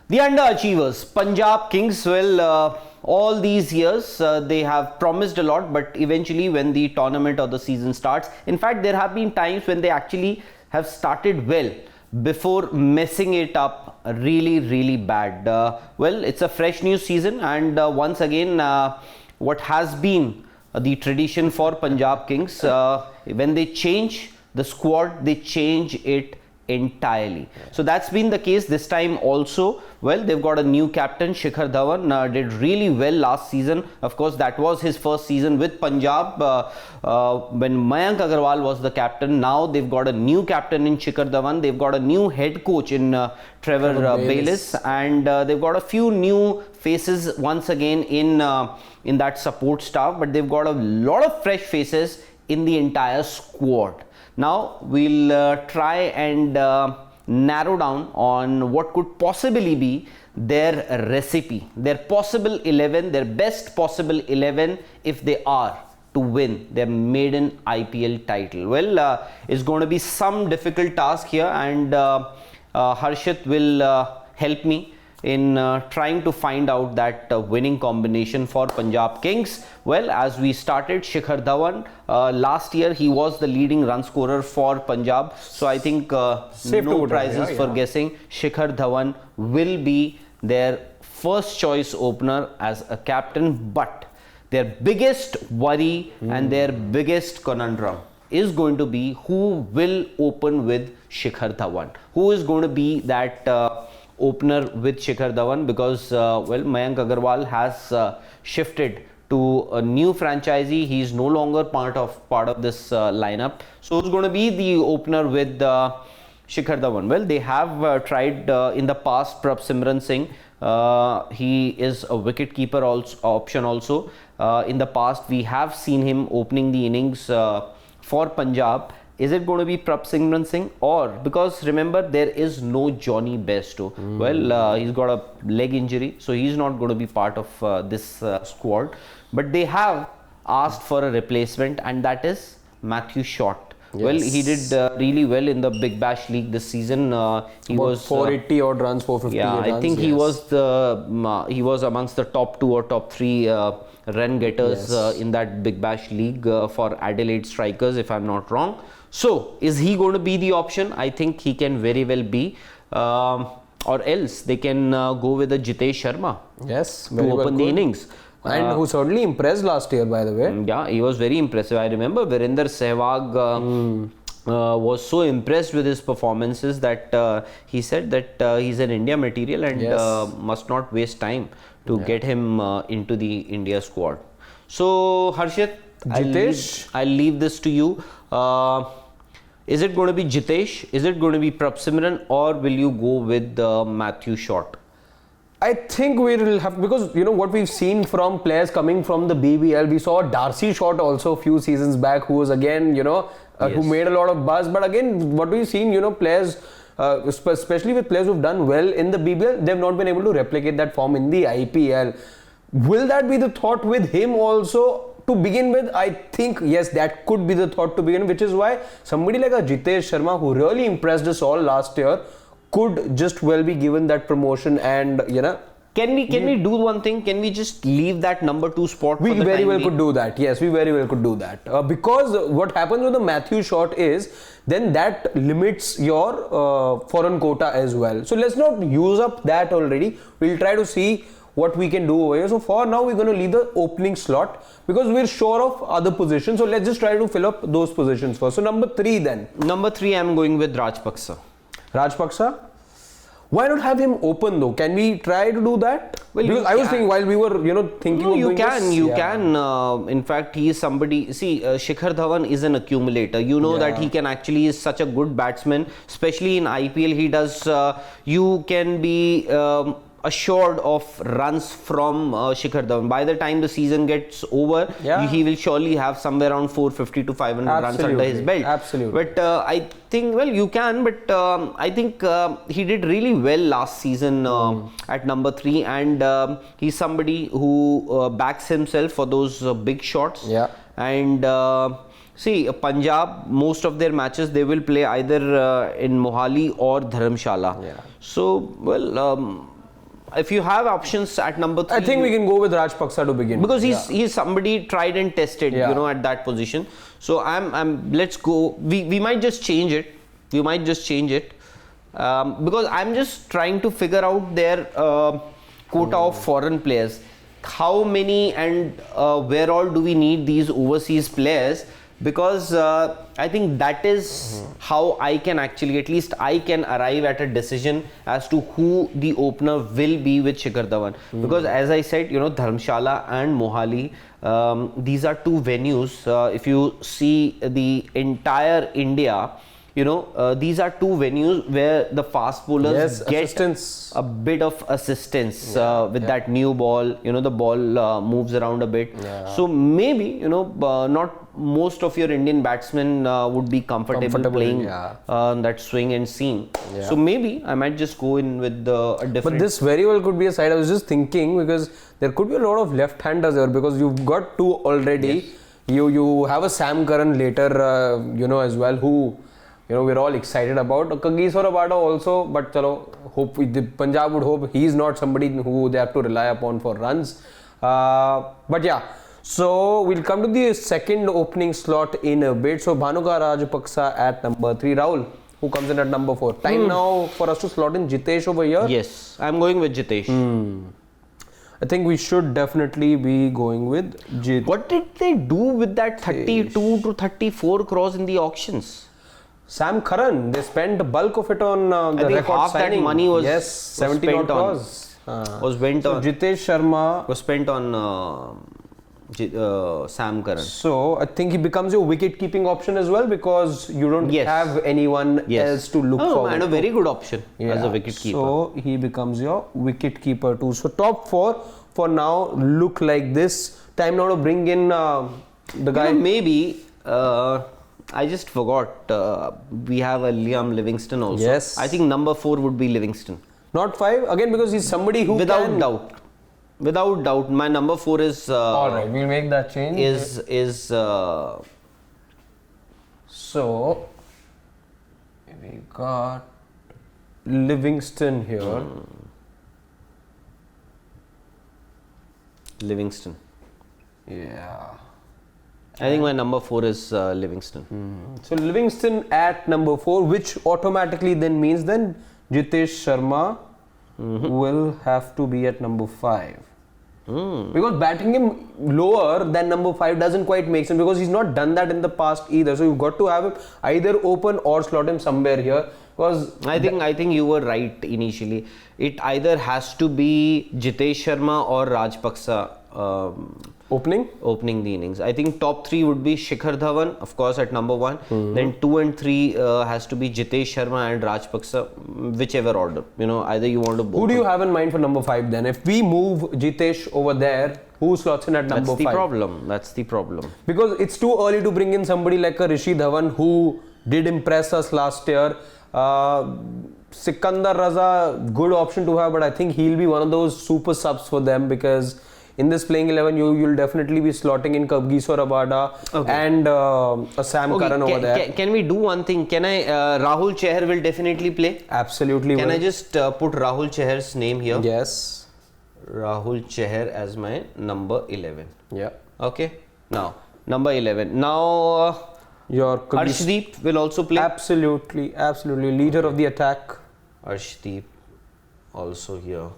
The underachievers, Punjab Kings, all these years they have promised a lot, but eventually when the tournament or the season starts, in fact there have been times when they actually have started well before messing it up really bad. It's a fresh new season, and once again what has been the tradition for Punjab Kings, when they change the squad, they change it entirely. So that's been the case this time also. They've got a new captain, Shikhar Dhawan, did really well last season. Of course, that was his first season with Punjab when Mayank Agarwal was the captain. Now they've got a new captain in Shikhar Dhawan. They've got a new head coach in Trevor Bayliss, and they've got a few new faces once again in that support staff, but they've got a lot of fresh faces in the entire squad. Now we'll try and narrow down on what could possibly be their recipe, their possible 11, their best possible 11 if they are to win their maiden IPL title. It's going to be some difficult task here, and Harshit will help me in trying to find out that winning combination for Punjab Kings. As we started, Shikhar Dhawan, last year he was the leading run scorer for Punjab, so I think no prizes for guessing. Shikhar Dhawan will be their first choice opener as a captain, but their biggest worry and their biggest conundrum is going to be who will open with Shikhar Dhawan. Who is going to be that opener with Shikhar Dhawan, because Mayank Agarwal has shifted to a new franchisee. He is no longer part of this lineup. So who's going to be the opener with Shikhar Dhawan? They have tried in the past Prabh Simran Singh. He is a wicket keeper option also. In the past we have seen him opening the innings for Punjab. Is it going to be Prabh Simran Singh, or because remember there is no Johnny Bairstow? He's got a leg injury, so he's not going to be part of this squad. But they have asked for a replacement, and that is Matthew Short. He did really well in the Big Bash League this season. He was 480 odd runs, 450 runs. I think he was amongst the top 2 or top 3 run getters in that Big Bash League for Adelaide Strikers, if I'm not wrong. So is he going to be the option? I think he can very well be, or else they can go with a Jitesh Sharma to open the innings. And who certainly impressed last year, by the way. Yeah, he was very impressive. I remember Virender Sehwag was so impressed with his performances that he said that he's an India material and must not waste time to get him into the India squad. So Harshit, I'll leave this to you. Is it going to be Jitesh? Is it going to be Prabh Simran, or will you go with Matthew Short? I think we will have, because what we've seen from players coming from the BBL, we saw Darcy Short also a few seasons back, who was again, who made a lot of buzz. But again, what we've seen, players, especially with players who've done well in the BBL, they've not been able to replicate that form in the IPL. Will that be the thought with him also? To begin with, I think yes, that could be the thought to begin, which is why somebody like a Jitesh Sharma, who really impressed us all last year, could just well be given that promotion. And can we do one thing? Can we just leave that number 2 spot? We very well could do that. Yes, we very well could do that. Because what happens with the Matthew Short is then that limits your foreign quota as well. So let's not use up that already. We'll try to see what we can do over here. So for now, we're going to leave the opening slot because we're sure of other positions. So let's just try to fill up those positions first. So number 3 then. Number 3, I'm going with Rajpaksa. Rajpaksa? Why not have him open though? Can we try to do that? Because I was thinking while we were, thinking of doing this. You can. In fact, he is somebody. See, Shikhar Dhawan is an accumulator. That he can actually is such a good batsman, especially in IPL. He does. You can be assured of runs from Shikhar Dhawan. By the time the season gets over, he will surely have somewhere around 450 to 500 runs under his belt. Absolutely. But I think, you can, but I think he did really well last season at number 3, and he's somebody who backs himself for those big shots. And see, Punjab, most of their matches they will play either in Mohali or Dharamshala. So, if you have options at number 3, I think we can go with Rajapaksa to begin because with. he's somebody tried and tested, Yeah. at that position. So let's go. We might just change it. Because I'm just trying to figure out their quota of foreign players. How many and where all do we need these overseas players? Because I think that is how I can actually, at least I can arrive at a decision as to who the opener will be with Shikhar Dhawan. Because as I said, Dharamshala and Mohali, these are two venues. If you see the entire India, these are two venues where the fast bowlers get assistance. a bit of assistance with that new ball. The ball moves around a bit. So maybe, not most of your Indian batsmen would be comfortable playing that swing and seam. Yeah. So maybe I might just go in with a different. But this very well could be a side. I was just thinking, because there could be a lot of left-handers there, because you've got two already. Yes. You have a Sam Curran later, as well, who we're all excited about. Kagiso Rabada also, but Punjab would hope he's not somebody who they have to rely upon for runs. But yeah, so we'll come to the second opening slot in a bit. So Bhanuka Rajapaksa at number 3. Rahul, who comes in at number 4. Time now for us to slot in Jitesh over here. Yes, I'm going with Jitesh. I think we should definitely be going with Jitesh. What did they do with that 32 to 34 crores in the auctions? Sam Curran, they spent the bulk of it on the record half signing. that money was 70 spent crores. Jitesh Sharma was spent on Sam Curran. So I think he becomes your wicket keeping option as well, because you don't have anyone else to look forward and a very good option as a wicket keeper. So he becomes your wicket keeper too. So top 4 for now look like this. Time now to bring in the guy. Maybe I just forgot we have a Liam Livingston also. Yes. I think number 4 would be Livingston. Not 5 again, because he's somebody who Without doubt, my number 4 is. All right, we'll make that change. So we got Livingston here. Livingston. Yeah. I think my number 4 is Livingston. So Livingston at number 4, which automatically then means then Jitesh Sharma will have to be at number 5. Because batting him lower than number 5 doesn't quite make sense, because he's not done that in the past either. So you've got to have him either open or slot him somewhere here. Because I think you were right initially. It either has to be Jitesh Sharma or Rajapaksa opening the innings. I think top 3 would be Shikhar Dhawan, of course, at number 1. Then 2 and 3 has to be Jitesh Sharma and Rajapaksa, whichever order. Either you want to. Who do you have in mind for number 5 then? If we move Jitesh over there, who slots in at number 5? That's the problem. Because it's too early to bring in somebody like a Rishi Dhawan who did impress us last year. Sikandar Raza, good option to have, but I think he'll be one of those super subs for them, because in this playing 11 you'll definitely be slotting in Kagiso Rabada and a Sam Curran over there. Can we do one thing? Can I Rahul Chahar will definitely play? Absolutely. Can I just put Rahul Chahar's name here? Yes. Rahul Chahar as my number 11. Yeah. Okay. Now number 11. Now your Arshdeep will also play. Absolutely. Leader of the attack. Arshdeep also here.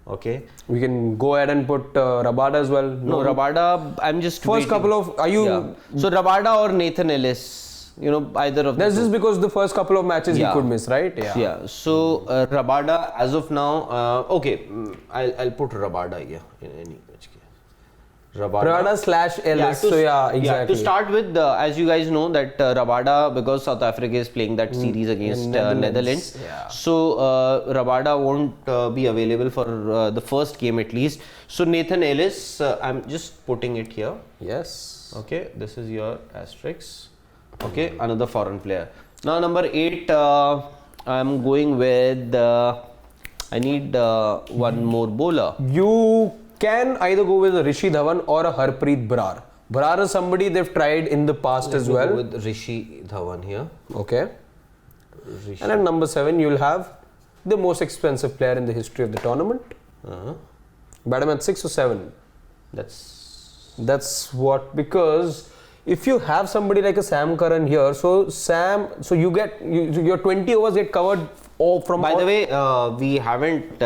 Okay. We can go ahead and put Rabada as well. No, Rabada, I'm just first waiting. Couple of, are you... Yeah. So Rabada or Nathan Ellis, either of them. That's just because the first couple of matches he could miss, right? Yeah. So Rabada, as of now, okay, I'll put Rabada here in any case. Rabada slash Ellis. Exactly. To start with, as you guys know that Rabada, because South Africa is playing that series against Netherlands, so Rabada won't be available for the first game at least. So Nathan Ellis, I'm just putting it here. Yes. Okay, this is your asterisk. Okay, another foreign player. Now number 8, I'm going with. I need one more bowler. You can either go with a Rishi Dhawan or a Harpreet Brar. Brar is somebody they've tried in the past as well. Go with Rishi Dhawan here. Okay. And at number 7, you'll have the most expensive player in the history of the tournament, bat him at 6 or 7. That's what, because if you have somebody like a Sam Curran here, so you get your 20 overs get covered from. By the way, we haven't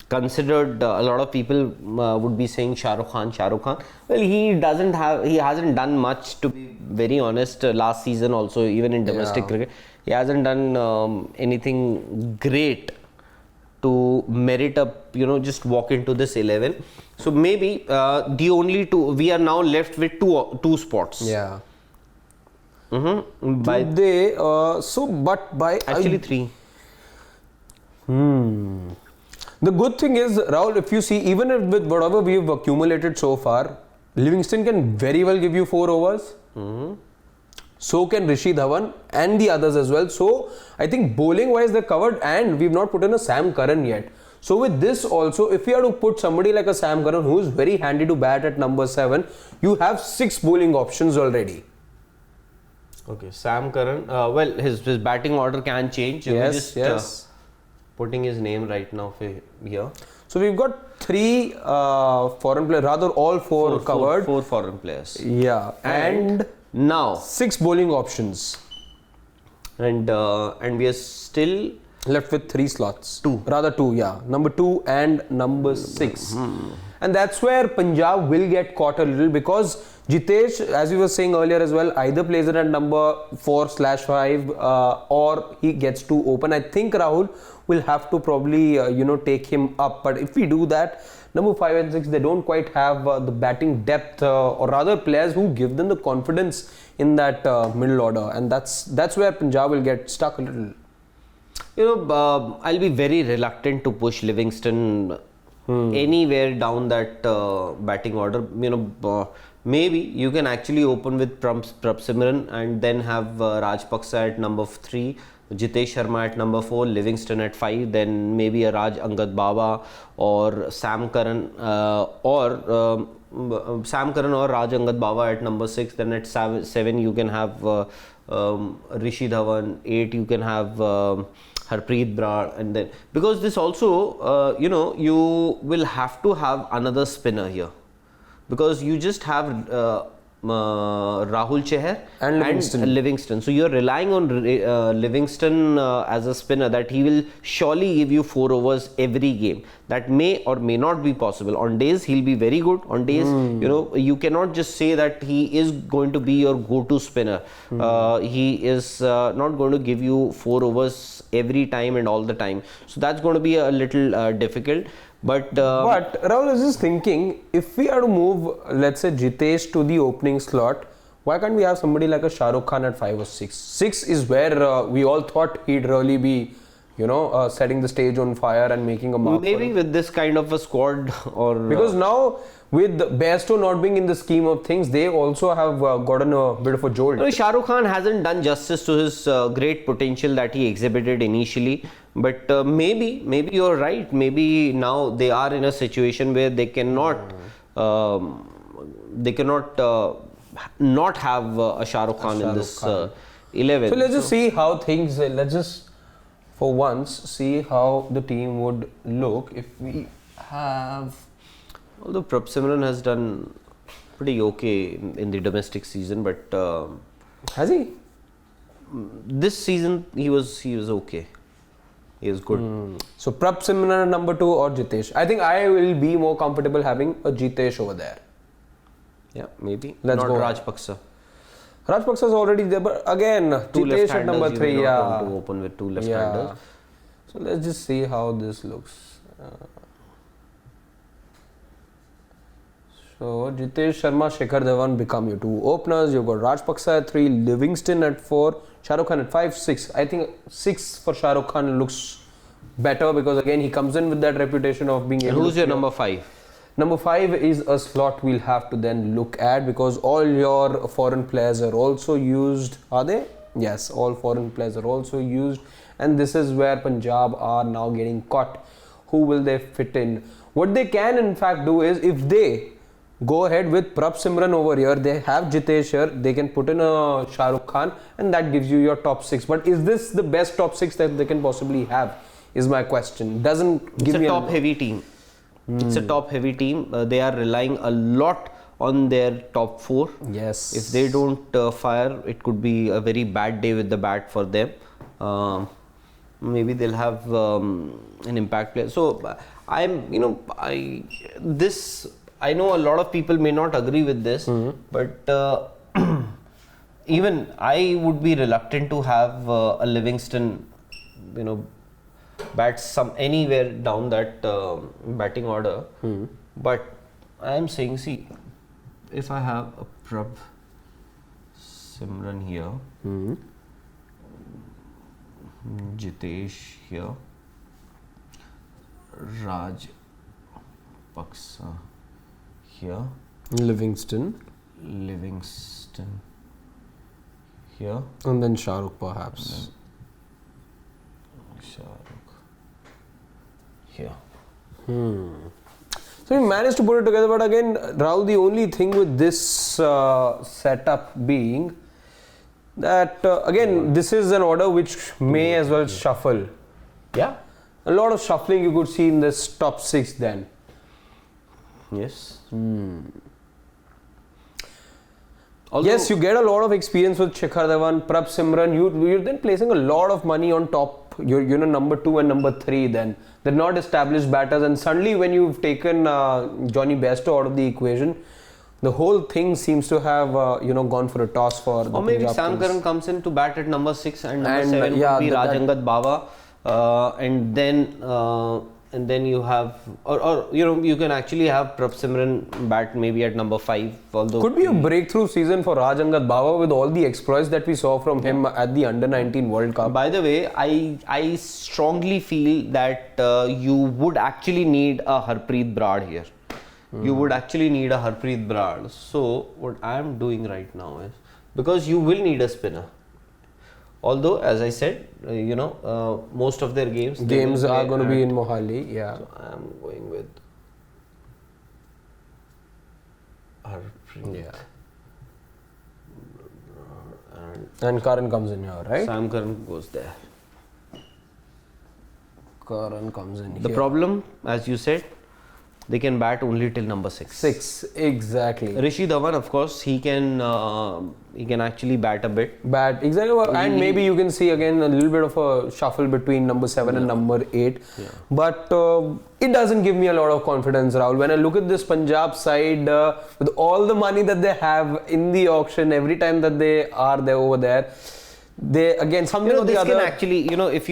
considered, a lot of people would be saying Shah Rukh Khan. Well, he hasn't done much, to be very honest. Last season also, even in domestic cricket, he hasn't done anything great to merit up, just walk into this 11. So maybe the only two, we are now left with two spots. Yeah. Actually three. The good thing is, Rahul, if you see, even with whatever we've accumulated so far, Livingston can very well give you 4 overs. So can Rishi Dhawan and the others as well. So I think bowling wise they're covered, and we've not put in a Sam Curran yet. So with this also, if you have to put somebody like a Sam Curran who is very handy to bat at number 7, you have 6 bowling options already. Okay, Sam Curran. Well, his batting order can change. Yes. Putting his name right now here. So we've got 3 foreign players, rather all 4 covered. 4 foreign players. Yeah, and now 6 bowling options. And we are still left with 3 slots. 2. Rather 2, yeah. Number 2 and number 6. And that's where Punjab will get caught a little, because Jitesh, as we were saying earlier as well, either plays it at number 4/5 or he gets to open. I think Rahul will have to probably take him up. But if we do that, number 5 and 6, they don't quite have the batting depth, or rather players who give them the confidence in that middle order, and that's where Punjab will get stuck a little. I'll be very reluctant to push Livingston anywhere down that batting order. Maybe you can actually open with Prabsimran and then have Rajpaksa at number 3, Jitesh Sharma at number 4, Livingston at 5, then maybe a Raj Angad Baba or Sam Curran or Raj Angad Baba at number 6. Then at 7 you can have Rishi Dhawan. 8 you can have Harpreet Brar, and then, because this also you will have to have another spinner here, because you just have Rahul Chahar and Livingston. So you're relying on Livingston as a spinner, that he will surely give you 4 overs every game. That may or may not be possible. On days he'll be very good. On days you cannot just say that he is going to be your go-to spinner. He is not going to give you 4 overs every time and all the time. So that's going to be a little difficult. But Rahul, I was just thinking, if we are to move, let's say, Jitesh to the opening slot, why can't we have somebody like a Shah Rukh Khan at 5 or 6? 6 is where we all thought he'd really be, setting the stage on fire and making a mark. Maybe with this kind of a squad, or because now with Bairstow not being in the scheme of things, they also have gotten a bit of a jolt. Shah Rukh Khan hasn't done justice to his great potential that he exhibited initially. But maybe you're right. Maybe now they are in a situation where they cannot not have a Shah Rukh Khan in this 11. So let's just see how things. Let's just for once see how the team would look if we have. Although Prabsimran has done pretty okay in the domestic season, but has he? This season he was okay. He is good. So Prabsimran at number 2 or Jitesh? I think I will be more comfortable having a Jitesh over there. Yeah, maybe. Let's not go. Rajpaksa. Rajpaksa is already there, but again, Jitesh at number 3. Yeah. Want to open with 2 left-handers. So let's just see how this looks. So Jitesh Sharma, Shikhar Dhawan become your 2 openers. You've got Rajpaksa at 3, Livingston at 4, Shah Rukh Khan at 5, 6. I think 6 for Shah Rukh Khan looks better, because again he comes in with that reputation of being able. Who's your number 5? Number 5 is a slot we'll have to then look at, because all your foreign players are also used. Are they? Yes, all foreign players are also used, and this is where Punjab are now getting caught. Who will they fit in? What they can in fact do is, if they go ahead with Prabsimran over here, they have Jitesh here, they can put in a Shah Rukh Khan, and that gives you your top 6. But is this the best top 6 that they can possibly have, is my question. Doesn't give me a top heavy team. It's a top-heavy team. They are relying a lot on their top 4. Yes. If they don't fire, it could be a very bad day with the bat for them. Maybe they'll have an impact player. So I know a lot of people may not agree with this, but even I would be reluctant to have a Livingston, bat anywhere down that batting order. But I am saying, see, if I have a Prab Simran here, Jitesh here, Raj Paksa here, Livingston here, and then Shahrukh perhaps. Shahrukh here. So we managed to put it together, but again, Rahul, the only thing with this setup being that again, this is an order which may as well shuffle. Yeah. A lot of shuffling you could see in this top 6 then. Yes. Yes, you get a lot of experience with Shikhar Dhawan, Prab Simran. You're then placing a lot of money on top. You're number 2 and number 3 then. They're not established batters, and suddenly when you've taken Johnny Bairstow out of the equation, the whole thing seems to have gone for a toss for the Or maybe Punjab Sam Kings. Curran comes in to bat at number 6 and number 7 would be that- Rajangat Bawa, and then you have or you can actually have Prab Simran bat maybe at number 5, although Could be a breakthrough season for Rajangat Bawa with all the exploits that we saw from him at the Under-19 World Cup. By the way, I strongly feel that you would actually need a Harpreet Brad here. You would actually need a Harpreet Brad. So what I am doing right now is, because you will need a spinner. Although, as I said, most of their games Are going to be in Mohali, yeah. So I am going with Harpreet. Yeah. And Karan comes in here, right? Sam Curran goes there. Karan comes in The here. problem, as you said, they can bat only till number 6. 6, exactly. Rishi Dhawan, of course, he can actually bat a bit. Bad, exactly. And maybe you can see again a little bit of a shuffle between number 7 and number 8. Yeah. But it doesn't give me a lot of confidence, Rahul. When I look at this Punjab side, with all the money that they have in the auction, every time that they are there over there, they again something or the This other. can actually, if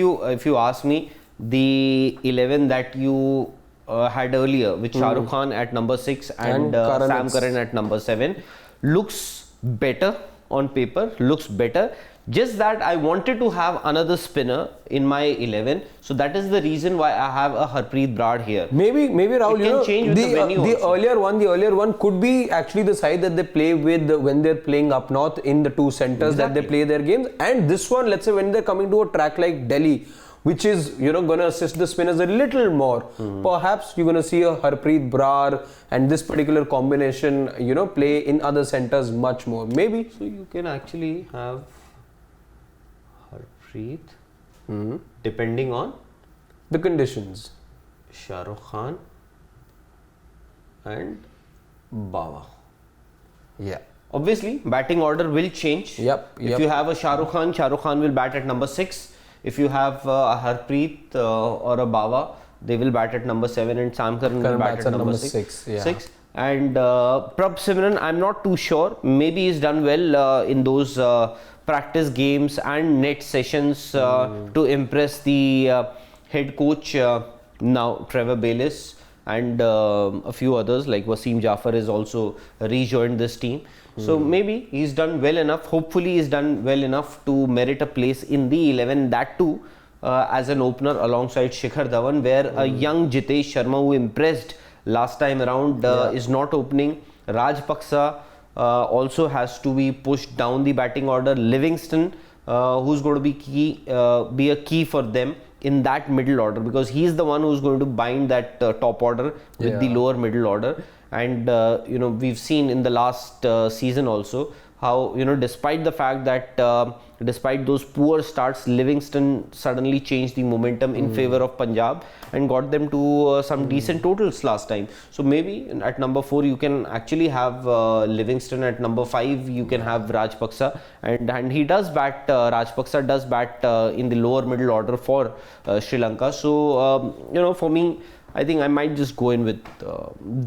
you ask me, the 11 that you had earlier with Shah Rukh Khan at number 6 and Karan Sam Curran at number 7 looks better on paper, looks better. Just that I wanted to have another spinner in my 11, so that is the reason why I have a Harpreet Brad here. Maybe Rahul, It can change with the venue the also. earlier one could be actually the side that they play with when they're playing up north in the 2 centers that they play their games, and this one, let's say when they're coming to a track like Delhi, which is going to assist the spinners a little more. Perhaps you're going to see a Harpreet Brar and this particular combination play in other centers much more. Maybe. So you can actually have Harpreet depending on The conditions. Shah Rukh Khan and Bawa. Yeah. Obviously, batting order will change. If you have a Shah Rukh Khan will bat at number 6. If you have a Harpreet or a Bawa, they will bat at number 7, and Sam Curran will bat at number 6. Yeah. 6. And Prab Simran, I'm not too sure. Maybe he's done well in those practice games and net sessions to impress the head coach now, Trevor Bayliss, and a few others like Wasim Jafar is also rejoined this team. So maybe he's done well enough. Hopefully he's done well enough to merit a place in the 11. That too as an opener alongside Shikhar Dhawan, where a young Jitesh Sharma who impressed last time around is not opening. Raj Paksa also has to be pushed down the batting order. Livingston, who's going to be a key for them in that middle order, because he's the one who's going to bind that top order with the lower middle order. And we've seen in the last season also how, despite the fact that despite those poor starts, Livingston suddenly changed the momentum in favor of Punjab and got them to some decent totals last time. So maybe at number 4 you can actually have Livingston. At number 5 you can have Rajpaksa, and he does bat. Rajpaksa does bat in the lower middle order for Sri Lanka. So for me, I think I might just go in with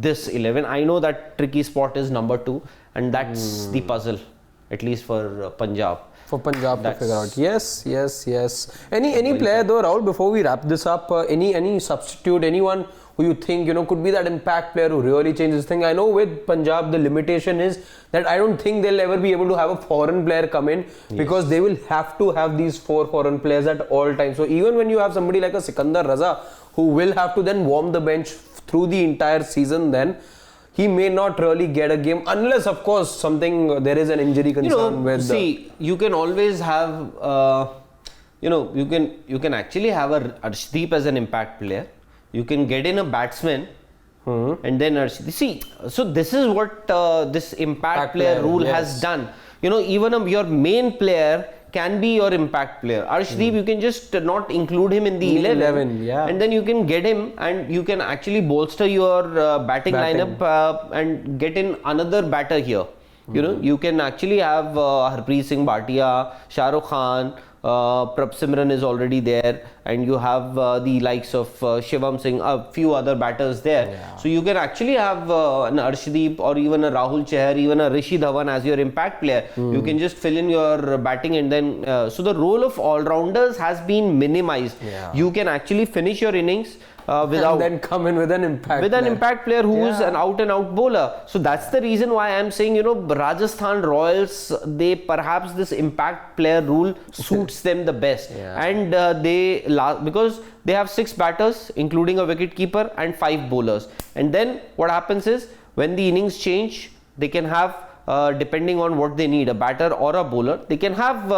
this 11. I know that tricky spot is number 2, and that's the puzzle, at least for Punjab. For Punjab to figure out. Yes. Any player though, Rahul, before we wrap this up, any substitute, anyone who you think could be that impact player who really changes things? I know with Punjab the limitation is that I don't think they'll ever be able to have a foreign player come in, because they will have to have these 4 foreign players at all times. So even when you have somebody like a Sikandar Raza who will have to then warm the bench through the entire season, then he may not really get a game unless, of course, there is an injury concern with. See, you can always have, you can actually have a Arshdeep as an impact player. You can get in a batsman, and then Arshdeep. See, so this is what this impact player rule has done. Even your main player can be your impact player. Arshdeep, you can just not include him in the 11, and then you can get him, and you can actually bolster your batting lineup and get in another batter here. You can actually have Harpreet Singh Bhatia, Shah Rukh Khan, Prabh Simran is already there, and you have the likes of Shivam Singh, a few other batters there. So you can actually have an Arshdeep or even a Rahul Chahar, even a Rishi Dhawan as your impact player. You can just fill in your batting, and then so the role of all-rounders has been minimized. You can actually finish your innings without, and then come in with an impact player who is an out-and-out bowler. So that's the reason why I'm saying, Rajasthan Royals, perhaps this impact player rule suits them the best, and because they have 6 batters, including a wicket keeper, and 5 bowlers. And then what happens is, when the innings change, they can have, depending on what they need, a batter or a bowler, they can have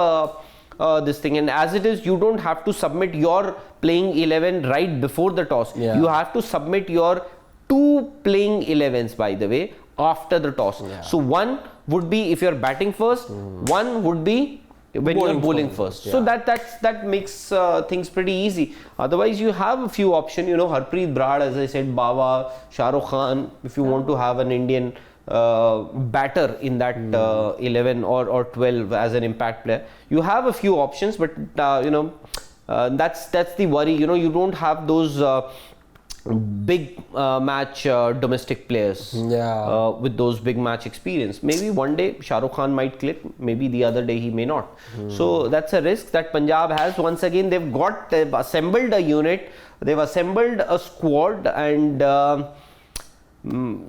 this thing. And as it is, you don't have to submit your playing 11 right before the toss. You have to submit your 2 playing 11s, by the way, after the toss. So one would be if you're batting first, one would be when you're bowling first. So that makes things pretty easy. Otherwise, you have a few options. Harpreet Brad, as I said, Bawa, Shah Rukh Khan. If you want to have an Indian batter in that 11 or 12 as an impact player, you have a few options, but that's the worry. You don't have those big match domestic players with those big match experience. Maybe one day Shah Rukh Khan might click, maybe the other day he may not. So that's a risk that Punjab has. Once again, they've assembled a unit, they've assembled a squad, and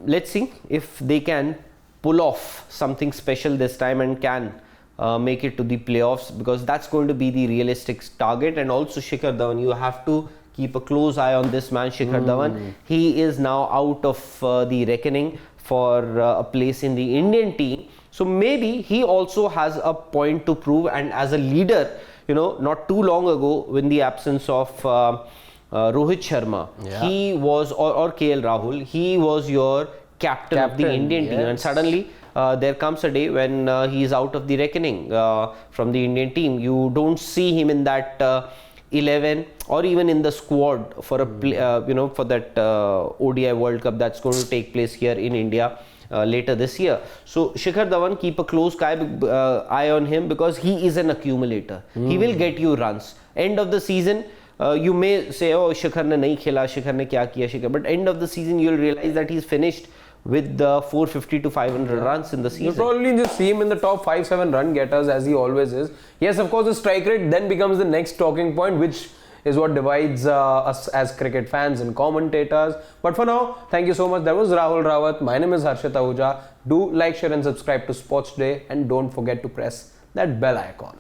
let's see if they can pull off something special this time and can make it to the playoffs, because that's going to be the realistic target. And also Shikhar Dhawan, you have to keep a close eye on this man, Shikhar Dhawan. He is now out of the reckoning for a place in the Indian team. So maybe he also has a point to prove, and as a leader, not too long ago, in the absence of Rohit Sharma, he was, or KL Rahul, he was your captain of the Indian team, and suddenly there comes a day when he is out of the reckoning from the Indian team. You don't see him in that 11 or even in the squad for a for that ODI World Cup that's going to take place here in India later this year. So Shikhar Dhawan, keep a close eye on him, because he is an accumulator. He will get you runs. End of the season, you may say, oh, Shikhar ne nahi khela, Shikhar ne kya kiya, Shikhar. But end of the season, you'll realize that he's finished with the 450 to 500 runs in the season. You probably just see him in the top 5-7 run getters, as he always is. Yes, of course, the strike rate then becomes the next talking point, which is what divides us as cricket fans and commentators. But for now, thank you so much. That was Rahul Rawat. My name is Harshit Ahuja. Do like, share and subscribe to Sports Today, and don't forget to press that bell icon.